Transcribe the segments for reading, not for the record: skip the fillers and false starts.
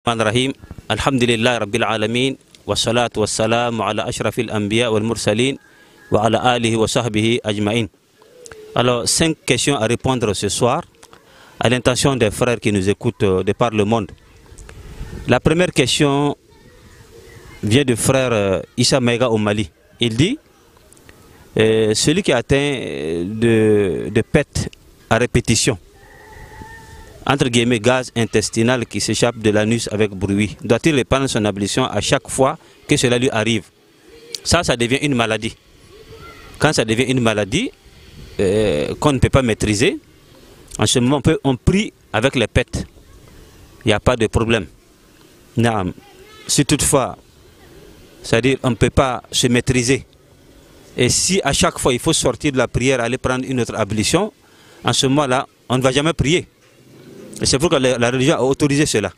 الرحمن الرحيم الحمد لله رب العالمين والصلاة والسلام على أشرف الأنبياء والمرسلين وعلى آله وصحبه أجمعين. Alors, 5 questions à répondre ce soir à l'intention des frères qui nous écoutent de par le monde. La première question vient du frère Issa Maïga au Mali. Il dit celui qui est atteint de pète à répétition, entre guillemets gaz intestinal qui s'échappe de l'anus avec bruit, doit-il reprendre son ablution à chaque fois que cela lui arrive? Ça devient une maladie. Quand ça devient une maladie qu'on ne peut pas maîtriser, en ce moment on prie avec les pètes. Il n'y a pas de problème. Non. Si toutefois, c'est-à-dire on ne peut pas se maîtriser, et si à chaque fois il faut sortir de la prière, aller prendre une autre ablution, en ce moment-là, on ne va jamais prier. Et c'est pourquoi la religion a autorisé cela.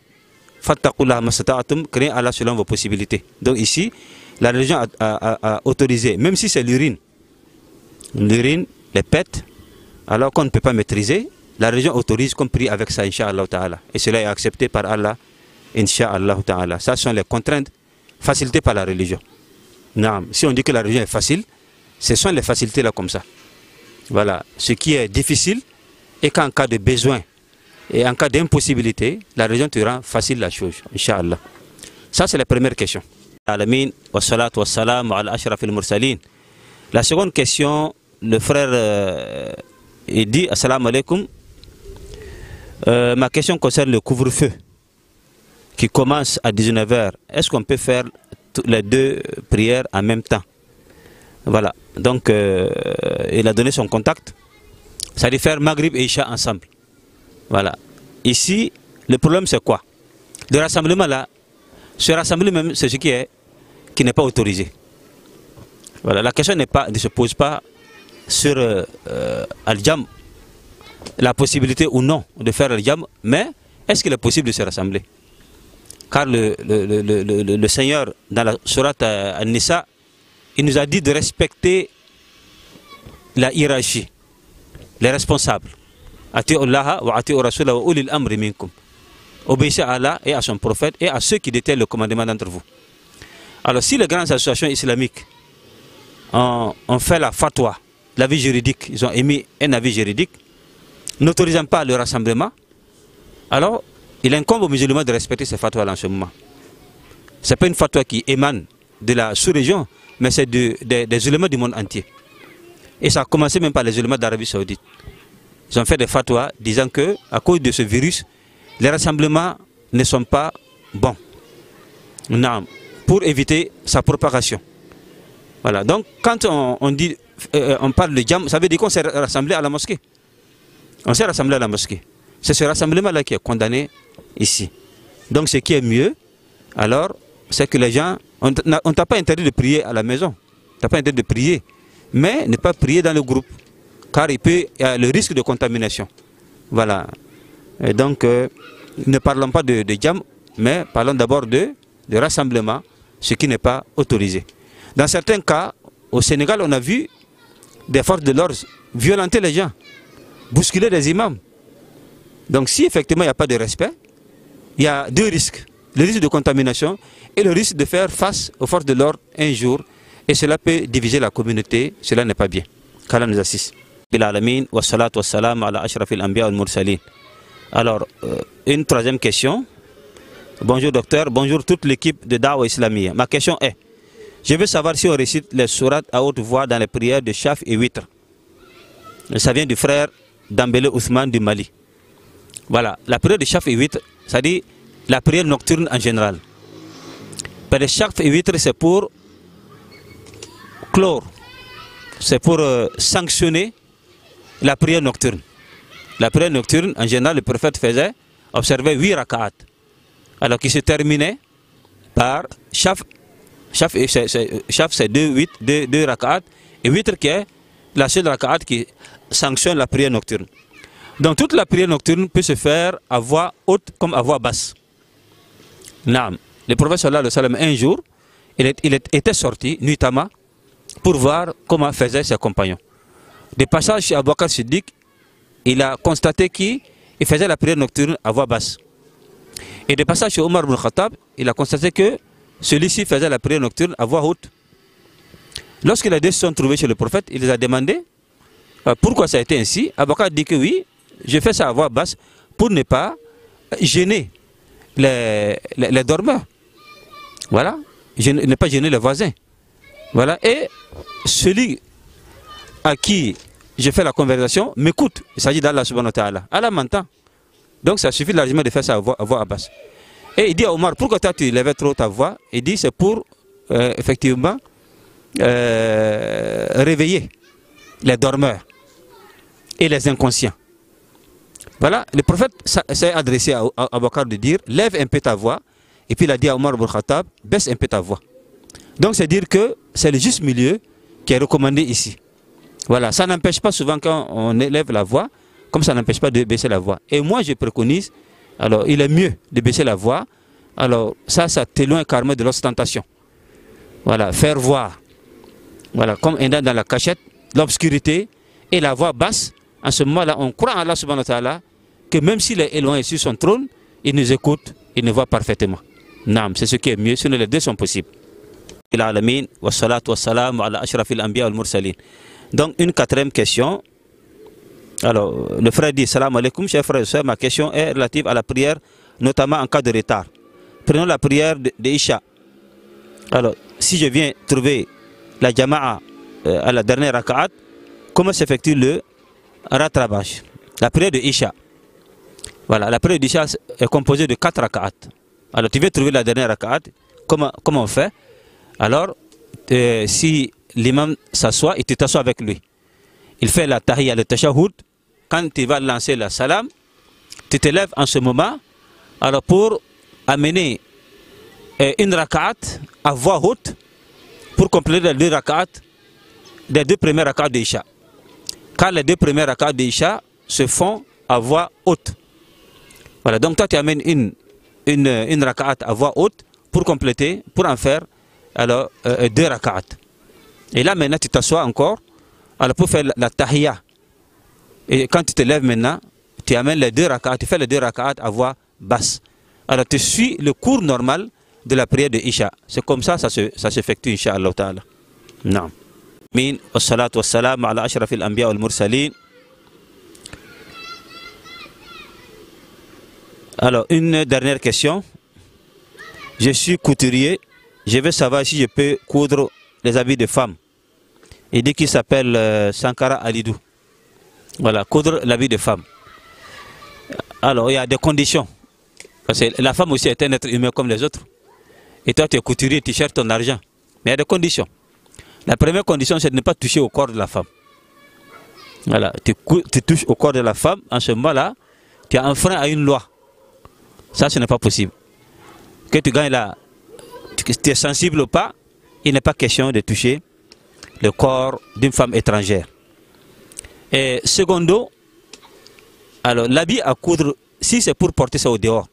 Fattakullah masata'atum, créez Allah selon vos possibilités. Donc ici, la religion a autorisé, même si c'est l'urine, les pètes, alors qu'on ne peut pas maîtriser, la religion autorise qu'on prie avec ça, Inch'Allah Ta'ala. Et cela est accepté par Allah, Inch'Allah Ta'ala. Ça sont les contraintes facilitées par la religion. Non. Si on dit que la religion est facile, ce sont les facilités là comme ça. Voilà. Ce qui est difficile, et qu'en cas de besoin, et en cas d'impossibilité, la religion te rend facile la chose, Inch'Allah. Ça, c'est la première question. La seconde question, le frère il dit Assalamu alaikum. Ma question concerne le couvre-feu qui commence à 19 h. Est-ce qu'on peut faire les deux prières en même temps? Voilà. Donc, il a donné son contact. Ça dit faire Maghrib et Isha ensemble. Voilà. Ici, le problème c'est quoi? Le rassemblement là, ce rassemblement même, c'est ce qui n'est pas autorisé. Voilà. La question ne se pose pas sur Al-Jam, la possibilité ou non de faire Al-Jam, mais est-ce qu'il est possible de se rassembler? Car le Seigneur, dans la sourate An-Nisa, il nous a dit de respecter la hiérarchie, les responsables. Obéissez à Allah et à son prophète et à ceux qui détiennent le commandement d'entre vous. Alors si les grandes associations islamiques ont fait la fatwa, l'avis juridique, ils ont émis un avis juridique n'autorisant pas le rassemblement, alors il incombe aux musulmans de respecter ces fatwas en ce moment. Ce n'est pas une fatwa qui émane de la sous-région, mais c'est des ulémas du monde entier. Et ça a commencé même par les ulémas d'Arabie Saoudite. Ils ont fait des fatwas disant que, à cause de ce virus, les rassemblements ne sont pas bons. Non, pour éviter sa propagation. Voilà. Donc, quand on parle de Jam, ça veut dire qu'on s'est rassemblé à la mosquée. On s'est rassemblé à la mosquée. C'est ce rassemblement-là qui est condamné ici. Donc, ce qui est mieux, alors, c'est que les gens, on ne t'a pas interdit de prier à la maison. On ne t'a pas interdit de prier. Mais ne pas prier dans le groupe. Car il y a le risque de contamination. Voilà. Et donc, ne parlons pas de Jam, mais parlons d'abord de rassemblement, ce qui n'est pas autorisé. Dans certains cas, au Sénégal, on a vu des forces de l'ordre violenter les gens, bousculer les imams. Donc si effectivement il n'y a pas de respect, il y a deux risques. Le risque de contamination et le risque de faire face aux forces de l'ordre un jour. Et cela peut diviser la communauté, cela n'est pas bien. Qu'Allah nous assiste. Alors, une troisième question. Bonjour docteur, bonjour toute l'équipe de Dawa Islamia. Ma question est, je veux savoir si on récite les sourates à haute voix dans les prières de Chaf et Witr. Ça vient du frère Dambele Ousmane du Mali. Voilà, la prière de Chaf et Witr, ça dit la prière nocturne en général. Mais Chaf et Witr, c'est pour clore, c'est pour sanctionner la prière nocturne. La prière nocturne, en général, le prophète faisait observer 8 raka'at, alors qui se terminait par Chaf. Chaf, c'est 2 raka'at, et Witr qui est la seule raka'at qui sanctionne la prière nocturne. Donc toute la prière nocturne peut se faire à voix haute comme à voix basse. Naam. Le prophète sallallahu alayhi wa sallam, un jour, il était sorti nuitamment pour voir comment faisaient ses compagnons. De passage chez Abu Bakr Siddiq, il a constaté qu'il faisait la prière nocturne à voix basse. Et de passage chez Omar ibn Khattab, il a constaté que celui-ci faisait la prière nocturne à voix haute. Lorsque les deux se sont trouvés chez le prophète, il les a demandé pourquoi ça a été ainsi. Abu Bakr dit que oui, je fais ça à voix basse pour ne pas gêner les dormeurs. Voilà, ne pas gêner les voisins. Voilà, et celui à qui je fais la conversation m'écoute. Il s'agit d'Allah subhanahu wa ta'ala. Allah m'entend. Donc ça suffit largement de faire ça à voix basse. Et il dit à Omar, pourquoi toi tu élevais trop ta voix? Il dit c'est pour effectivement réveiller les dormeurs et les inconscients. Voilà, le prophète s'est adressé à Abu Bakr de dire, lève un peu ta voix. Et puis il a dit à Omar ibn Khattab, baisse un peu ta voix. Donc c'est dire que c'est le juste milieu qui est recommandé ici. Voilà, ça n'empêche pas souvent quand on élève la voix, comme ça n'empêche pas de baisser la voix. Et moi je préconise, alors il est mieux de baisser la voix. Alors ça t'éloigne carrément de l'ostentation. Voilà, faire voir. Voilà, comme un dans la cachette, l'obscurité et la voix basse. En ce moment-là, on croit en Allah subhanahu wa ta'ala que même s'il est éloigné sur son trône, il nous écoute, il nous voit parfaitement. Naam, c'est ce qui est mieux, sinon les deux sont possibles. Donc une quatrième question. Alors le frère dit, salam alaikum, chers frères et sœurs, ma question est relative à la prière, notamment en cas de retard. Prenons la prière de Isha. Alors si je viens trouver la jama'a à la dernière raka'at, comment s'effectue le rattrapage? La prière de Isha. Voilà, la prière d'Isha est composée de 4 raka'at. Alors tu veux trouver la dernière raka'at, comment on fait? Alors si l'imam s'assoit, et tu t'assois avec lui. Il fait la tahiyya, le tashahhud. Quand tu vas lancer la salam, tu te lèves en ce moment, alors pour amener une raka'at à voix haute, pour compléter les 2 raka'at, les 2 premières raka'at d'Isha. Car les 2 premières raka'at d'Isha se font à voix haute. Voilà, donc toi tu amènes une raka'at à voix haute pour compléter, pour en faire alors 2 raka'at. Et là maintenant tu t'assois encore alors pour faire la tahiyya. Et quand tu te lèves maintenant, tu amènes les 2 raka'at, tu fais les 2 raka'at à voix basse. Alors tu suis le cours normal de la prière de Isha. C'est comme ça s'effectue Inch'Allah ta'ala. Naam. Min wa salatu wa salam ala ashrafil anbiya wal mursalin. Alors, une dernière question. Je suis couturier. Je veux savoir si je peux coudre les habits de femmes. Il dit qu'il s'appelle Sankara Alidou. Voilà, coudre l'habit de femme. Alors, il y a des conditions. Parce que la femme aussi est un être humain comme les autres. Et toi, tu es couturier, tu cherches ton argent. Mais il y a des conditions. La première condition, c'est de ne pas toucher au corps de la femme. Voilà, tu touches au corps de la femme. En ce moment-là, tu as enfreint à une loi. Ça, ce n'est pas possible. Que tu gagnes là, tu es sensible ou pas, il n'est pas question de toucher le corps d'une femme étrangère. Et secondo, alors l'habit à coudre, si c'est pour porter ça au dehors,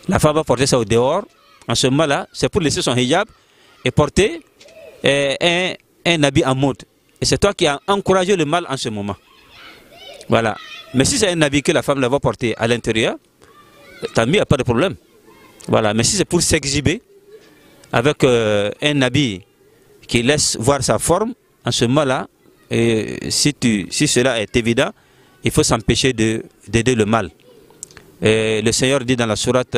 la femme va porter ça au dehors, en ce moment-là, c'est pour laisser son hijab et porter un habit en mode. Et c'est toi qui as encouragé le mal en ce moment. Voilà. Mais si c'est un habit que la femme va porter à l'intérieur, tant mieux, il n'y a pas de problème. Voilà, mais si c'est pour s'exhiber avec un habit qui laisse voir sa forme, en ce moment-là, si cela est évident, il faut s'empêcher d'aider le mal. Et le Seigneur dit dans la sourate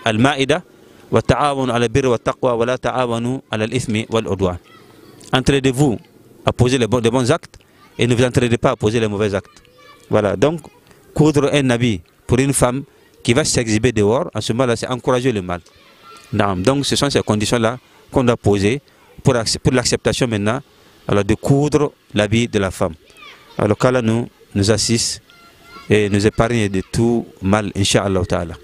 Al-Ma'ida, wa ta'awanu ala birri wa taqwa wa la ta'awanu ala al-ithmi wal udwan. Entraidez-vous à poser les bons actes et ne vous entraidez pas à poser les mauvais actes. Voilà, donc coudre un habit pour une femme qui va s'exhiber dehors, en ce moment-là, c'est encourager le mal. Non, donc ce sont ces conditions-là qu'on doit poser pour l'acceptation maintenant alors, de coudre l'habit de la femme. Alors qu'Allah nous assiste et nous épargne de tout mal, Inch'Allah ta'ala.